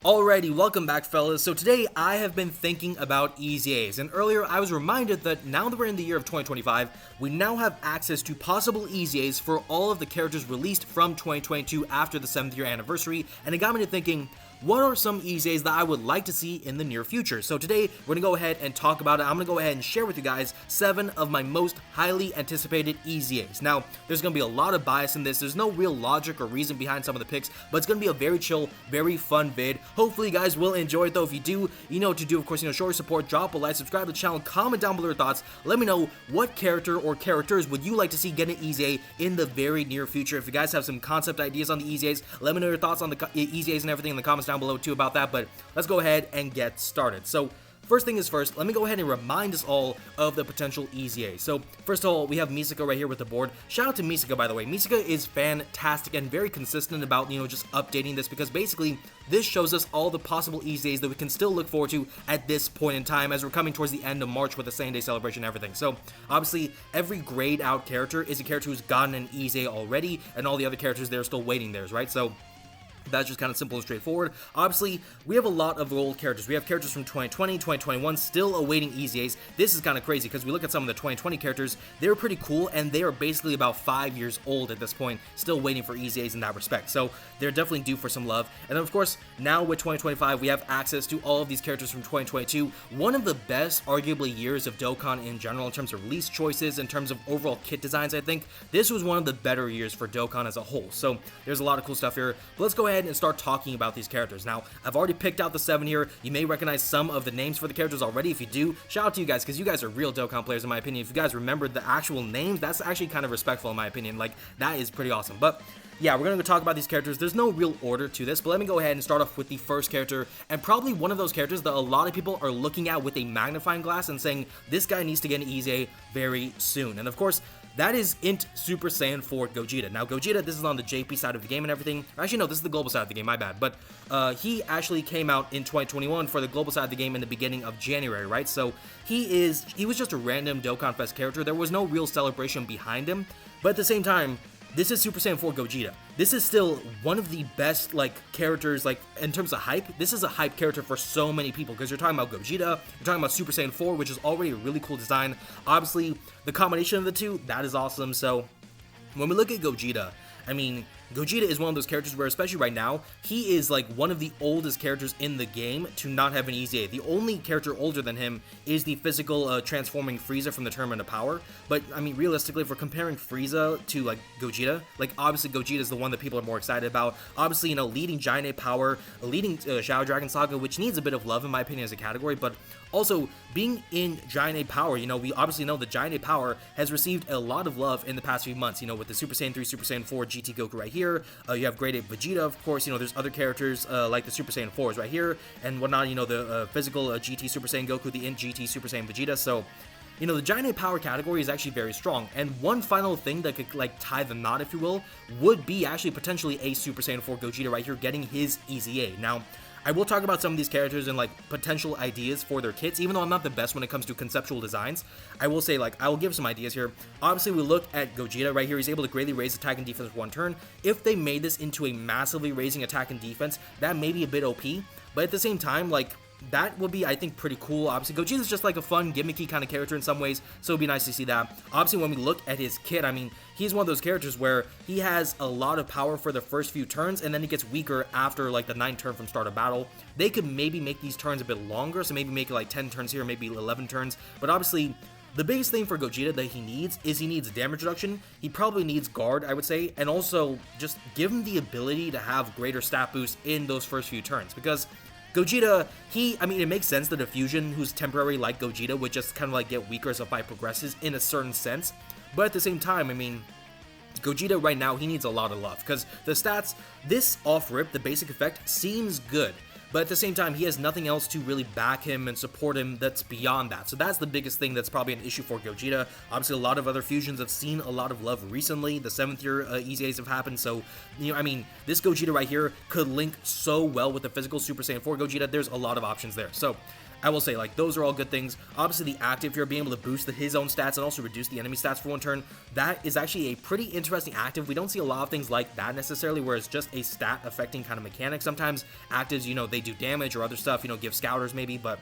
Alrighty, welcome back fellas. So today I have been thinking about EZAs, and earlier I was reminded that now that we're in the year of 2025, we now have access to possible EZAs for all of the characters released from 2022 after the 7th year anniversary, and it got me to thinking, what are some EZAs that I would like to see in the near future? So today, we're gonna go ahead and talk about it. I'm gonna go ahead and share with you guys 7 of my most highly anticipated EZAs. Now, there's gonna be a lot of bias in this. There's no real logic or reason behind some of the picks, but it's gonna be a very chill, very fun vid. Hopefully, you guys will enjoy it though. If you do, you know what to do. Of course, show your support, drop a like, subscribe to the channel, comment down below your thoughts. Let me know what character or characters would you like to see get an EZA in the very near future. If you guys have some concept ideas on the EZAs, let me know your thoughts on the EZAs and everything in the comments down below too about that, but let's go ahead and get started. So first thing is first, let me go ahead and remind us all of the potential EZA. So first of all, we have Misaka right here with the board. Shout out to Misaka, by the way. Misaka is fantastic and very consistent about, just updating this, because basically this shows us all the possible EZAs that we can still look forward to at this point in time as we're coming towards the end of March with the same day celebration and everything. So obviously every grayed out character is a character who's gotten an EZA already, and all the other characters, they're still waiting theirs, right? So that's just kind of simple and straightforward. Obviously, we have a lot of old characters. We have characters from 2020, 2021 still awaiting EZAs. This is kind of crazy because we look at some of the 2020 characters, they're pretty cool, and they are basically about 5 years old at this point, still waiting for EZAs in that respect. So they're definitely due for some love. And then, of course, now with 2025, we have access to all of these characters from 2022. One of the best, arguably, years of Dokkan in general in terms of release choices, in terms of overall kit designs, I think. This was one of the better years for Dokkan as a whole. So there's a lot of cool stuff here. But let's go ahead and start talking about these characters. Now, I've already picked out the 7 here. You may recognize some of the names for the characters already. If you do, shout out to you guys, because you guys are real Dokkan players in my opinion. If you guys remember the actual names, that's actually kind of respectful in my opinion. Like, that is pretty awesome. But yeah, we're gonna go talk about these characters. There's no real order to this, but let me go ahead and start off with the first character, and probably one of those characters that a lot of people are looking at with a magnifying glass and saying, this guy needs to get an EZA very soon. And of course, that is Int Super Saiyan 4 Gogeta. Now, Gogeta, this is on the JP side of the game and everything. Actually, no, this is the global side of the game, my bad. But he actually came out in 2021 for the global side of the game in the beginning of January, right? So he was just a random Dokkan Fest character. There was no real celebration behind him. But at the same time, this is Super Saiyan 4 Gogeta. This is still one of the best, characters, in terms of hype. This is a hype character for so many people, because you're talking about Gogeta, you're talking about Super Saiyan 4, which is already a really cool design. Obviously, the combination of the two, that is awesome. So, when we look at Gogeta, I mean, Gogeta is one of those characters where, especially right now, he is one of the oldest characters in the game to not have an EZA. The only character older than him is the physical transforming Frieza from the Tournament of Power. But, I mean, realistically, if we're comparing Frieza to, Gogeta, obviously Gogeta is the one that people are more excited about. Obviously, leading Giant Ape Power, leading Shadow Dragon Saga, which needs a bit of love, in my opinion, as a category, but also, being in Giant Ape Power, we obviously know that Giant Ape Power has received a lot of love in the past few months, with the Super Saiyan 3, Super Saiyan 4 GT Goku right here. You have Great Ape Vegeta, of course. There's other characters like the Super Saiyan 4s right here and whatnot. The physical GT Super Saiyan Goku, the Int GT Super Saiyan Vegeta. So, the Giant Ape Power category is actually very strong. And one final thing that could tie the knot, if you will, would be actually potentially a Super Saiyan 4 Gogeta right here getting his EZA. Now, I will talk about some of these characters and potential ideas for their kits, even though I'm not the best when it comes to conceptual designs. I will say I will give some ideas here. Obviously, we look at Gogeta right here. He's able to greatly raise attack and defense with 1 turn. If they made this into a massively raising attack and defense, that may be a bit OP, but at the same time, that would be, I think, pretty cool. Obviously, Gogeta's just a fun, gimmicky kind of character in some ways, so it'd be nice to see that. Obviously, when we look at his kit, I mean, he's one of those characters where he has a lot of power for the first few turns, and then he gets weaker after, the 9th turn from start of battle. They could maybe make these turns a bit longer, so maybe make it 10 turns here, maybe 11 turns, but obviously, the biggest thing for Gogeta that he needs damage reduction. He probably needs guard, I would say, and also just give him the ability to have greater stat boost in those first few turns, because Gogeta, it makes sense that a fusion who's temporary like Gogeta would just kind of get weaker as the fight progresses in a certain sense, but at the same time, Gogeta right now, he needs a lot of love, because the stats, this off-rip, the basic effect, seems good, but at the same time, he has nothing else to really back him and support him that's beyond that. So that's the biggest thing that's probably an issue for Gogeta. Obviously, a lot of other fusions have seen a lot of love recently. The 7th year EZAs have happened, so, this Gogeta right here could link so well with the physical Super Saiyan 4 Gogeta. There's a lot of options there. So, I will say, like, those are all good things. Obviously, the active here, being able to boost his own stats and also reduce the enemy stats for one turn, that is actually a pretty interesting active. We don't see a lot of things like that necessarily, where it's just a stat affecting kind of mechanic. Sometimes actives, you know, they do damage or other stuff, give scouters maybe, but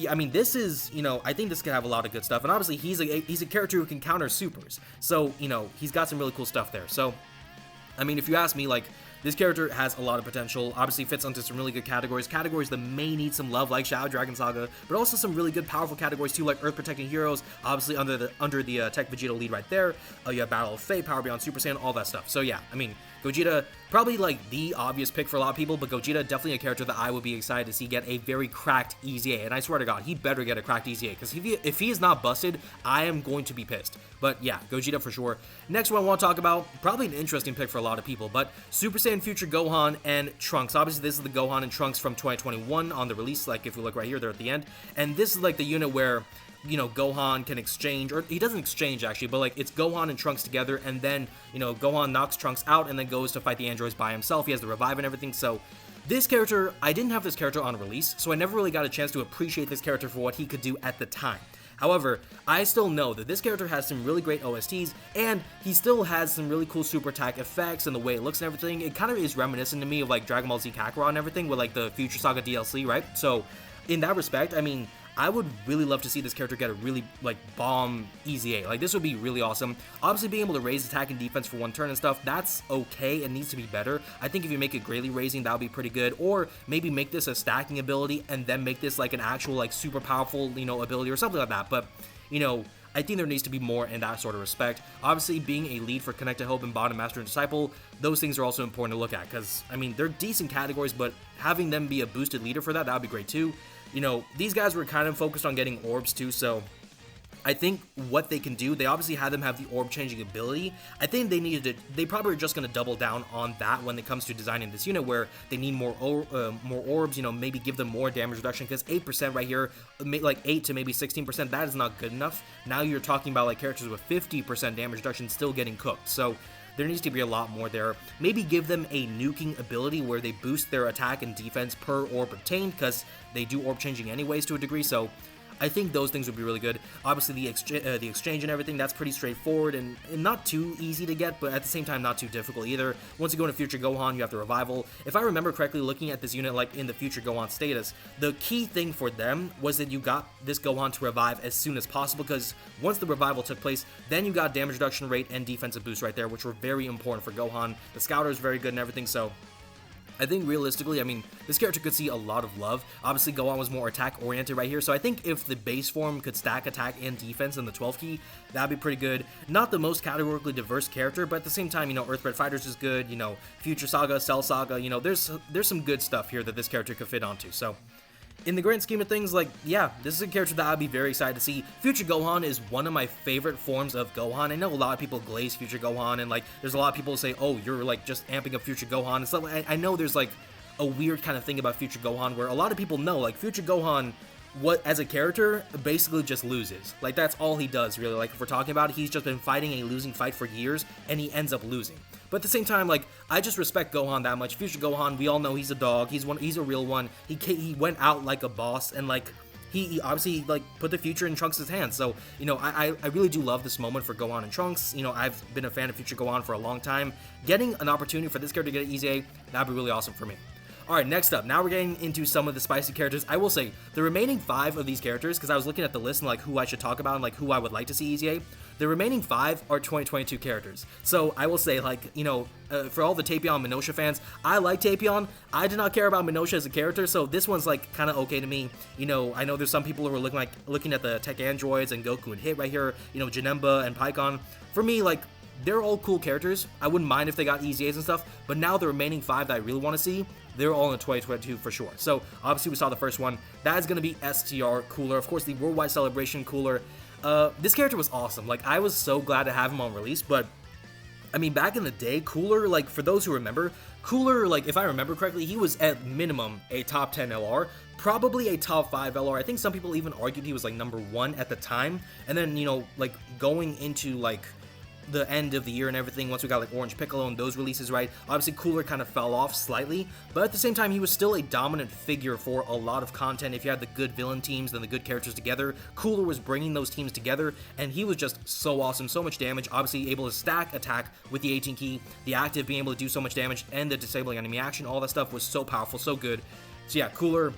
I mean, this is, I think this could have a lot of good stuff, and obviously he's a character who can counter supers, so, he's got some really cool stuff there. So, I mean, if you ask me, like, this character has a lot of potential, obviously fits onto some really good categories that may need some love, like Shadow Dragon Saga, but also some really good, powerful categories too, like Earth Protecting Heroes, obviously under the Tech Vegeta lead right there. You have Battle of Fate, Power Beyond Super Saiyan, all that stuff. So yeah, I mean, Gogeta, probably like the obvious pick for a lot of people, but Gogeta, definitely a character that I would be excited to see get a very cracked EZA, and I swear to God, he better get a cracked EZA, because if he is not busted, I am going to be pissed. But yeah, Gogeta for sure. Next one I want to talk about, probably an interesting pick for a lot of people, but Super Saiyan Future Gohan and Trunks. Obviously, this is the Gohan and Trunks from 2021 on the release, like if you look right here, they're at the end, and this is like the unit where Gohan can exchange, or he doesn't exchange actually, but like it's Gohan and Trunks together, and then, Gohan knocks Trunks out and then goes to fight the androids by himself. He has the revive and everything. So this character, I didn't have this character on release, so I never really got a chance to appreciate this character for what he could do at the time. However, I still know that this character has some really great OSTs, and he still has some really cool super attack effects and the way it looks and everything. It kind of is reminiscent to me of like Dragon Ball Z Kakarot and everything with like the Future Saga DLC, right? So in that respect, I mean, I would really love to see this character get a really, like, bomb EZA. Like, this would be really awesome. Obviously, being able to raise attack and defense for one turn and stuff, that's okay. It needs to be better. I think if you make it greatly raising, that would be pretty good. Or maybe make this a stacking ability and then make this, like, an actual, like, super powerful, ability or something like that. But, I think there needs to be more in that sort of respect. Obviously, being a lead for Connected Hope and Bottom Master and Disciple, those things are also important to look at. Because, I mean, they're decent categories, but having them be a boosted leader for that would be great too. These guys were kind of focused on getting orbs too, so I think what they can do, they obviously had them have the orb changing ability. I think they probably are just going to double down on that when it comes to designing this unit, where they need more orbs, maybe give them more damage reduction, because 8% right here, like 8 to maybe 16%, that is not good enough. Now you're talking about like characters with 50% damage reduction still getting cooked, so there needs to be a lot more there. Maybe give them a nuking ability where they boost their attack and defense per orb obtained, because they do orb changing anyways to a degree, so I think those things would be really good. Obviously, the exchange and everything, that's pretty straightforward and not too easy to get, but at the same time, not too difficult either. Once you go into Future Gohan, you have the Revival. If I remember correctly, looking at this unit, like in the Future Gohan status, the key thing for them was that you got this Gohan to revive as soon as possible, because once the Revival took place, then you got damage reduction rate and defensive boost right there, which were very important for Gohan. The Scouter is very good and everything, so I think realistically, I mean, this character could see a lot of love. Obviously, Gohan was more attack-oriented right here, so I think if the base form could stack attack and defense in the 12 key, that'd be pretty good. Not the most categorically diverse character, but at the same time, Earthbred Fighters is good, Future Saga, Cell Saga, there's some good stuff here that this character could fit onto, so in the grand scheme of things, like, yeah, this is a character that I'd be very excited to see. Future Gohan is one of my favorite forms of Gohan. I know a lot of people glaze Future Gohan, and, like, there's a lot of people who say, oh, you're, like, just amping up Future Gohan and stuff. I know there's, like, a weird kind of thing about Future Gohan where a lot of people know, like, Future Gohan, as a character, basically just loses. Like, that's all he does, really. Like, if we're talking about it, he's just been fighting a losing fight for years, and he ends up losing. But at the same time, like, I just respect Gohan that much. Future Gohan, we all know he's a dog. He's a real one. He went out like a boss, and, like, he obviously, like, put the future in Trunks' hands. So, I really do love this moment for Gohan and Trunks. I've been a fan of Future Gohan for a long time. Getting an opportunity for this character to get an EZA, that'd be really awesome for me. Alright, next up, now we're getting into some of the spicy characters. I will say, the remaining 5 of these characters, because I was looking at the list and, like, who I should talk about and, like, who I would like to see EZA, the remaining 5 are 2022 characters. So, I will say, like, for all the Tapion and Minosha fans, I like Tapion. I did not care about Minosha as a character, so this one's, like, kind of okay to me. I know there's some people who are looking at the tech androids and Goku and Hit right here, Janemba and Pikkon. For me, like, they're all cool characters. I wouldn't mind if they got EZAs and stuff, but now the remaining 5 that I really want to see, they're all in 2022 for sure. So, obviously, we saw the first one. That is going to be STR Cooler. Of course, the Worldwide Celebration Cooler. This character was awesome. Like, I was so glad to have him on release, but I mean, back in the day, Cooler, like, for those who remember, Cooler, like, if I remember correctly, he was at minimum a top 10 LR, probably a top 5 LR. I think some people even argued he was, like, number 1 at the time. And then, like, going into, like, the end of the year and everything, once we got like Orange Piccolo and those releases, right, obviously Cooler kind of fell off slightly, but at the same time he was still a dominant figure for a lot of content. If you had the good villain teams and the good characters together, Cooler was bringing those teams together, and he was just so awesome, so much damage, obviously able to stack attack with the 18 key, the active being able to do so much damage, and the disabling enemy action, all that stuff was so powerful, so good. So yeah, Cooler,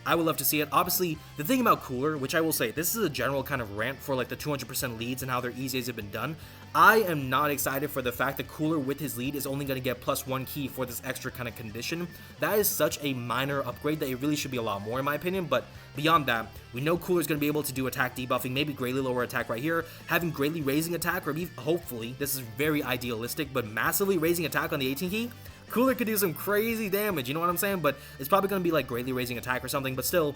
I would love to see it. Obviously, the thing about Cooler, which I will say, this is a general kind of rant for like the 200% leads and how their EZAs have been done. I am not excited for the fact that Cooler with his lead is only going to get +1 key for this extra kind of condition. That is such a minor upgrade that it really should be a lot more in my opinion, but beyond that, we know Cooler is going to be able to do attack debuffing, maybe greatly lower attack right here, having greatly raising attack, or maybe, hopefully, this is very idealistic, but massively raising attack on the 18 key. Cooler could do some crazy damage, you know what I'm saying? But it's probably going to be like greatly raising attack or something, but still,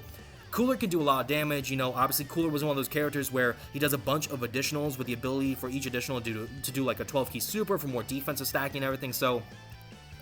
Cooler can do a lot of damage. You know, obviously Cooler was one of those characters where he does a bunch of additionals with the ability for each additional to do like a 12 key super for more defensive stacking and everything. So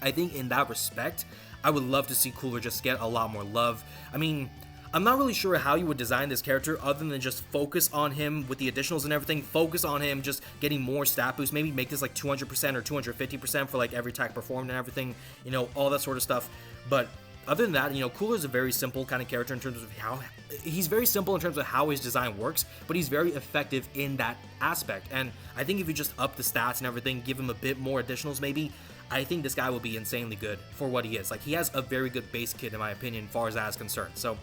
I think in that respect, I would love to see Cooler just get a lot more love. I mean, I'm not really sure how you would design this character other than just focus on him with the additionals and everything, focus on him just getting more stat boost, maybe make this like 200% or 250% for like every attack performed and everything, you know, all that sort of stuff. But other than that, you know, Cooler is a very simple kind of character in terms of how he's very simple in terms of how his design works, but he's very effective in that aspect. And I think if you just up the stats and everything, give him a bit more additionals maybe, I think this guy will be insanely good for what he is. Like, he has a very good base kit in my opinion as far as that is concerned. So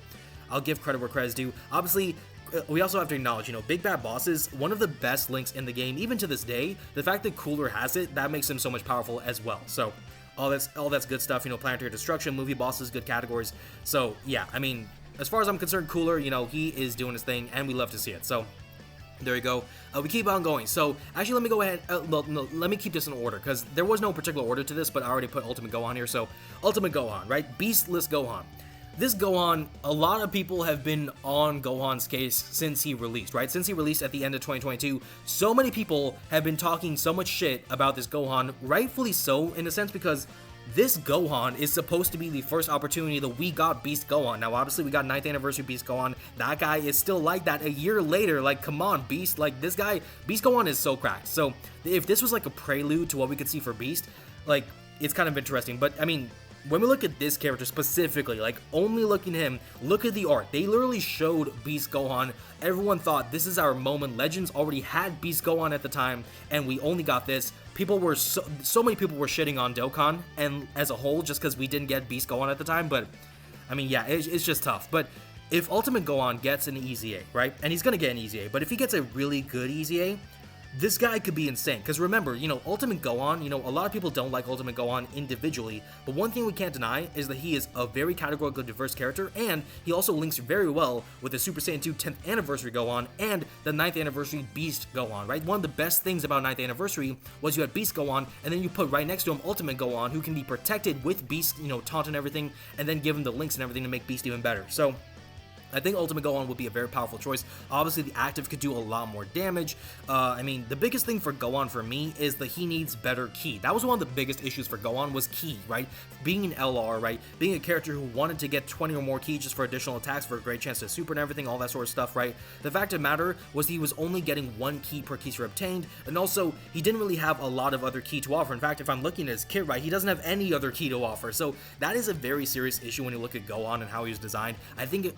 I'll give credit where credit's due. Obviously, we also have to acknowledge, you know, Big Bad Boss is one of the best links in the game, even to this day. The fact that Cooler has it, that makes him so much powerful as well. So all that's good stuff, you know, Planetary Destruction, movie bosses, good categories. So yeah, I mean, as far as I'm concerned, Cooler, you know, he is doing his thing, and we love to see it. So there you go. We keep on going. So actually, let me go ahead. No, let me keep this in order because there was no particular order to this, but I already put Ultimate Gohan here. So Ultimate Gohan, right? Beastless Gohan. This Gohan, a lot of people have been on Gohan's case since he released, right? Since he released at the end of 2022, so many people have been talking so much shit about this Gohan, rightfully so, in a sense, because this Gohan is supposed to be the first opportunity that we got Beast Gohan. Now, obviously, we got 9th anniversary Beast Gohan. That guy is still like that a year later. Like, come on, Beast. Like, this guy, Beast Gohan is so cracked. So, if this was like a prelude to what we could see for Beast, like, it's kind of interesting. But, I mean, when we look at this character specifically, like only looking at him, look at the art. They literally showed Beast Gohan. Everyone thought this is our moment. Legends already had Beast Gohan at the time, and we only got this. People were so many people were shitting on Dokkan and as a whole just because we didn't get Beast Gohan at the time. But I mean, yeah, it's just tough. But if Ultimate Gohan gets an EZA, right, and he's gonna get an EZA, but if he gets a really good EZA, this guy could be insane, because remember, you know, Ultimate Gohan, you know, a lot of people don't like Ultimate Gohan individually, but one thing we can't deny is that he is a very categorically diverse character, and he also links very well with the Super Saiyan 2 10th Anniversary Gohan and the 9th Anniversary Beast Gohan, right? One of the best things about 9th Anniversary was you had Beast Gohan, and then you put right next to him Ultimate Gohan, who can be protected with Beast, you know, taunt and everything, and then give him the links and everything to make Beast even better. So I think Ultimate Gohan would be a very powerful choice. Obviously, the active could do a lot more damage. I mean, the biggest thing for Gohan for me is that he needs better ki. That was one of the biggest issues for Gohan was ki, right? Being an LR, right? Being a character who wanted to get 20 or more ki just for additional attacks for a great chance to super and everything, all that sort of stuff, right? The fact of the matter was he was only getting 1 ki per ki obtained, and also he didn't really have a lot of other ki to offer. In fact, if I'm looking at his kit, right, he doesn't have any other ki to offer. So that is a very serious issue when you look at Gohan and how he was designed. I think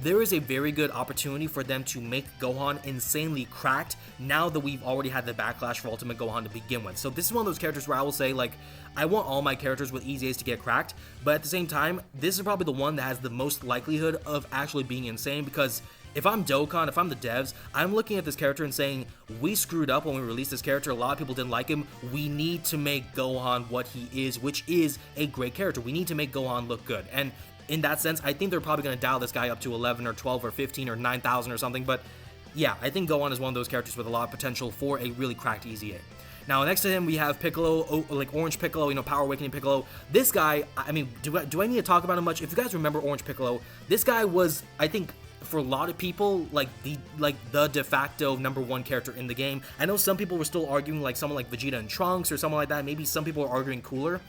there is a very good opportunity for them to make Gohan insanely cracked now that we've already had the backlash for Ultimate Gohan to begin with. So this is one of those characters where I will say, like, I want all my characters with EZAs to get cracked, but at the same time, this is probably the one that has the most likelihood of actually being insane, because if I'm Dokkan, if I'm the devs, I'm looking at this character and saying, we screwed up when we released this character, a lot of people didn't like him, we need to make Gohan what he is, which is a great character. We need to make Gohan look good, and in that sense, I think they're probably going to dial this guy up to 11 or 12 or 15 or 9,000 or something, but yeah, I think Gohan is one of those characters with a lot of potential for a really cracked EZA. Now, next to him, we have Piccolo, like Orange Piccolo, you know, Power Awakening Piccolo. This guy, I mean, do I need to talk about him much? If you guys remember Orange Piccolo, this guy was, I think, for a lot of people, like the de facto #1 character in the game. I know some people were still arguing like someone like Vegeta and Trunks or someone like that. Maybe some people were arguing Cooler.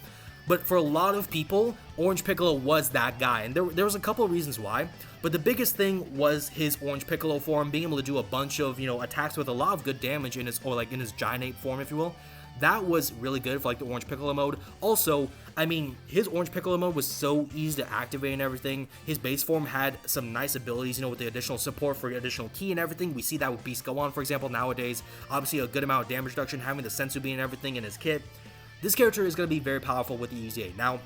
But for a lot of people, Orange Piccolo was that guy, and there was a couple of reasons why. But the biggest thing was his Orange Piccolo form, being able to do a bunch of, you know, attacks with a lot of good damage in his, or like in his Giant Ape form, if you will. That was really good for like the Orange Piccolo mode. Also, I mean, his Orange Piccolo mode was so easy to activate and everything. His base form had some nice abilities, you know, with the additional support for additional ki and everything. We see that with Beast Gohan, for example, nowadays. Obviously, a good amount of damage reduction, having the Sensu Bean and everything in his kit. This character is going to be very powerful with the EZA. Now,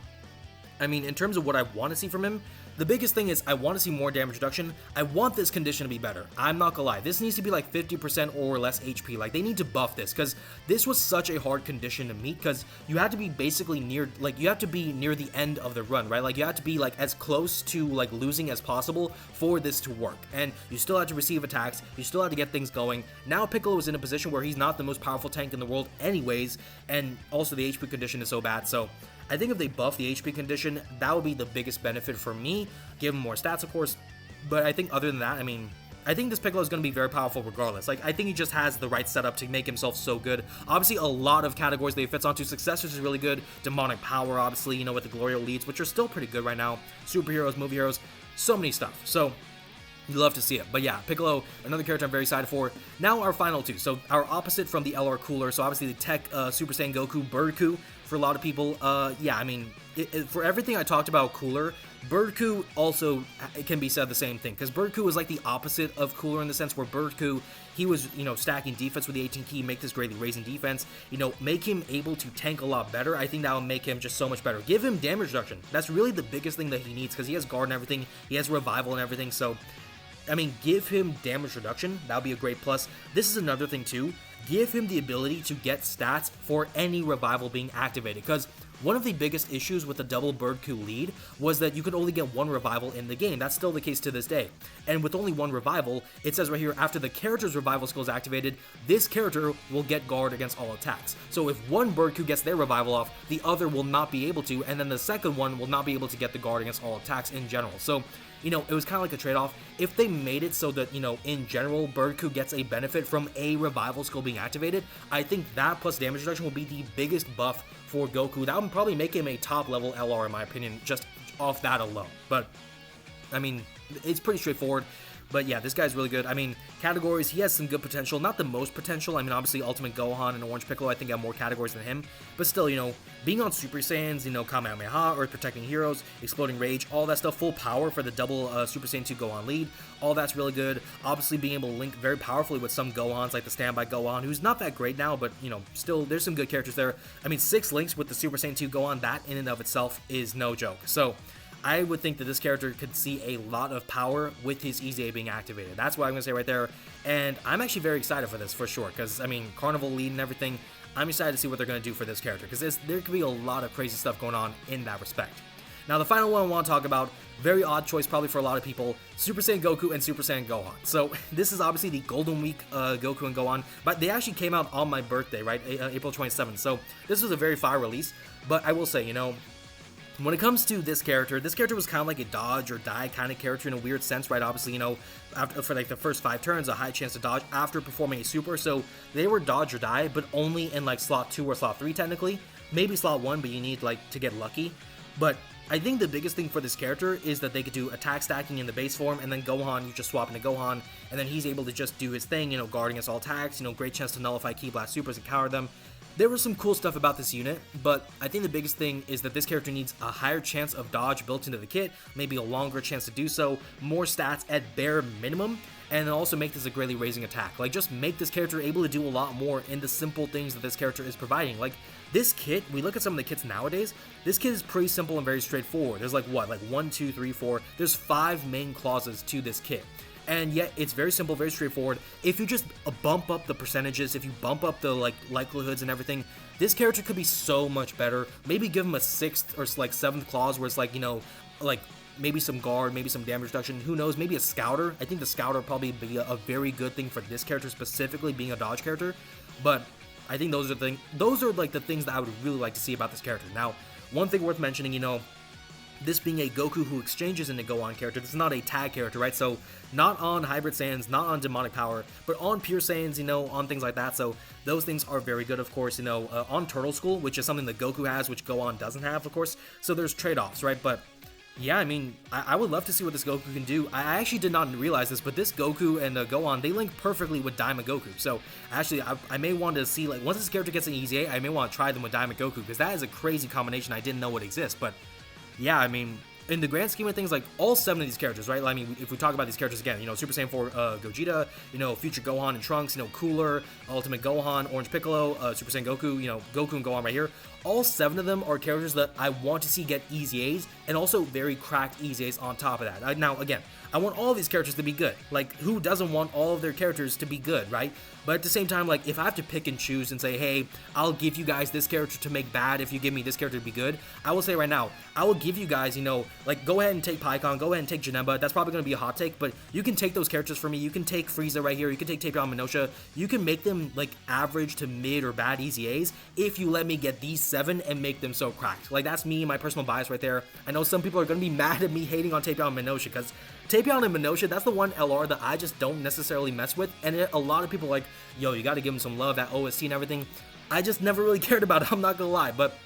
I mean, in terms of what I want to see from him, the biggest thing is I want to see more damage reduction. I want this condition to be better. I'm not gonna lie. This needs to be like 50% or less HP. Like, they need to buff this, because this was such a hard condition to meet, because you had to be basically near, like, you have to be near the end of the run, right? Like, you have to be, like, as close to, like, losing as possible for this to work. And you still had to receive attacks. You still had to get things going. Now Piccolo is in a position where he's not the most powerful tank in the world anyways, and also the HP condition is so bad, so I think if they buff the HP condition, that would be the biggest benefit for me. Give him more stats, of course, but I think other than that, I mean, I think this Piccolo is going to be very powerful regardless. Like, I think he just has the right setup to make himself so good. Obviously, a lot of categories that he fits onto. Successors is really good. Demonic Power, obviously, you know, with the Glorio leads, which are still pretty good right now. Superheroes, movie heroes, so many stuff. So you love to see it. But yeah, Piccolo, another character I'm very excited for. Now our final two. So our opposite from the LR Cooler. So obviously the Tech Super Saiyan Goku, Birdku. For a lot of people, yeah, I mean, for everything I talked about Cooler, Birdku also, it can be said the same thing, because Birdku is like the opposite of Cooler in the sense where Birdku, he was, you know, stacking defense with the 18 key, make this greatly raising defense, you know, make him able to tank a lot better. I think that will make him just so much better. Give him damage reduction. That's really the biggest thing that he needs, because he has guard and everything, he has revival and everything, so I mean, give him damage reduction. That would be a great plus. This is another thing too. Give him the ability to get stats for any revival being activated, because one of the biggest issues with the double Birdku lead was that you could only get one revival in the game. That's still the case to this day. And with only one revival, it says right here, after the character's revival skill is activated, this character will get guard against all attacks. So if one Birdku gets their revival off, the other will not be able to, and then the second one will not be able to get the guard against all attacks in general. So, you know, it was kind of like a trade-off. If they made it so that, you know, in general, Birdku gets a benefit from a revival skill being activated, I think that plus damage reduction will be the biggest buff for Goku. That would probably make him a top-level LR, in my opinion, just off that alone. But, I mean, it's pretty straightforward. But yeah, this guy's really good. I mean, categories, he has some good potential. Not the most potential. I mean, obviously, Ultimate Gohan and Orange Piccolo, I think, have more categories than him. But still, you know, being on Super Saiyans, you know, Kamehameha, Earth Protecting Heroes, Exploding Rage, all that stuff, full power for the double Super Saiyan 2 Gohan lead, all that's really good. Obviously, being able to link very powerfully with some Gohans, like the Standby Gohan, who's not that great now, but, you know, still, there's some good characters there. I mean, 6 links with the Super Saiyan 2 Gohan, that in and of itself is no joke. So, I would think that this character could see a lot of power with his EZA being activated. That's what I'm going to say right there. And I'm actually very excited for this, for sure. Because, I mean, Carnival lead and everything, I'm excited to see what they're going to do for this character. Because there could be a lot of crazy stuff going on in that respect. Now, the final one I want to talk about, very odd choice probably for a lot of people, Super Saiyan Goku and Super Saiyan Gohan. So, this is obviously the Golden Week Goku and Gohan. But they actually came out on my birthday, right? April 27th. So, this was a very fire release. But I will say, you know, when it comes to this character was kind of like a dodge or die kind of character in a weird sense, right? Obviously, you know, for like the first 5 turns, a high chance to dodge after performing a super, so they were dodge or die, but only in like slot 2 or slot 3 technically. Maybe slot 1, but you need like to get lucky. But I think the biggest thing for this character is that they could do attack stacking in the base form, and then Gohan, you just swap into Gohan, and then he's able to just do his thing, you know, guarding against all attacks, you know, great chance to nullify Ki Blast supers and counter them. There was some cool stuff about this unit, but I think the biggest thing is that this character needs a higher chance of dodge built into the kit, maybe a longer chance to do so, more stats at bare minimum, and then also make this a greatly raising attack. Like, just make this character able to do a lot more in the simple things that this character is providing. Like, this kit, we look at some of the kits nowadays, this kit is pretty simple and very straightforward. There's like, what, like 1, 2, 3, 4, there's 5 main clauses to this kit. And yet, it's very simple, very straightforward. If you just bump up the percentages, if you bump up the like likelihoods and everything, this character could be so much better. Maybe give him a 6th or like 7th clause where it's like, you know, like maybe some guard, maybe some damage reduction, who knows, maybe a scouter. I think the scouter would probably be a very good thing for this character, specifically being a dodge character. But I think those are like the things that I would really like to see about this character. Now, one thing worth mentioning, you know, this being a Goku who exchanges into Gohan character, this is not a tag character, right? So, not on Hybrid Saiyans, not on Demonic Power, but on Pure Saiyans, you know, on things like that. So, those things are very good, of course, you know, on Turtle School, which is something that Goku has, which Gohan doesn't have, of course. So, there's trade-offs, right? But yeah, I mean, I would love to see what this Goku can do. I actually did not realize this, but this Goku and Gohan, they link perfectly with Diamond Goku. So, actually, I may want to see, like, once this character gets an EZA, I may want to try them with Diamond Goku, because that is a crazy combination I didn't know would exist. But yeah, I mean, in the grand scheme of things, like, all 7 of these characters, right? I mean, if we talk about these characters again, you know, Super Saiyan 4 Gogeta, you know, Future Gohan and Trunks, you know, Cooler, Ultimate Gohan, Orange Piccolo, Super Saiyan Goku, you know, Goku and Gohan right here, all 7 of them are characters that I want to see get EZAs, and also very cracked EZAs on top of that. Now, again, I want all these characters to be good. Like, who doesn't want all of their characters to be good, right? But at the same time, like, if I have to pick and choose and say, hey, I'll give you guys this character to make bad if you give me this character to be good, I will say right now, I will give you guys, you know, like, go ahead and take Pycon, go ahead and take Janemba. That's probably going to be a hot take, but you can take those characters for me. You can take Frieza right here. You can take Tapion Minosha. You can make them, like, average to mid or bad EZAs if you let me get these 7 and make them so cracked. Like, that's me, my personal bias right there. I know some people are going to be mad at me hating on Tapion and Minosha, because Tapion and Minosha, that's the one LR that I just don't necessarily mess with, and a lot of people are like, yo, you gotta give him some love, that OST and everything. I just never really cared about it, I'm not gonna lie, but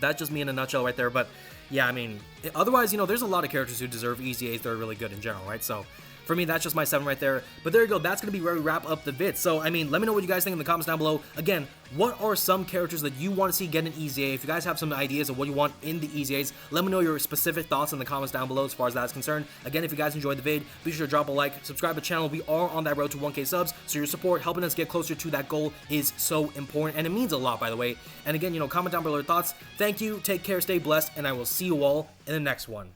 that's just me in a nutshell right there. But yeah, I mean, otherwise, you know, there's a lot of characters who deserve EZAs that are really good in general, right? So for me, that's just my 7 right there. But there you go, that's going to be where we wrap up the vid. So, I mean, let me know what you guys think in the comments down below. Again, what are some characters that you want to see get an EZA? If you guys have some ideas of what you want in the EZAs, let me know your specific thoughts in the comments down below as far as that is concerned. Again, if you guys enjoyed the vid, be sure to drop a like, subscribe to the channel. We are on that road to 1K subs, so your support helping us get closer to that goal is so important, and it means a lot, by the way. And again, you know, comment down below your thoughts. Thank you, take care, stay blessed, and I will see you all in the next one.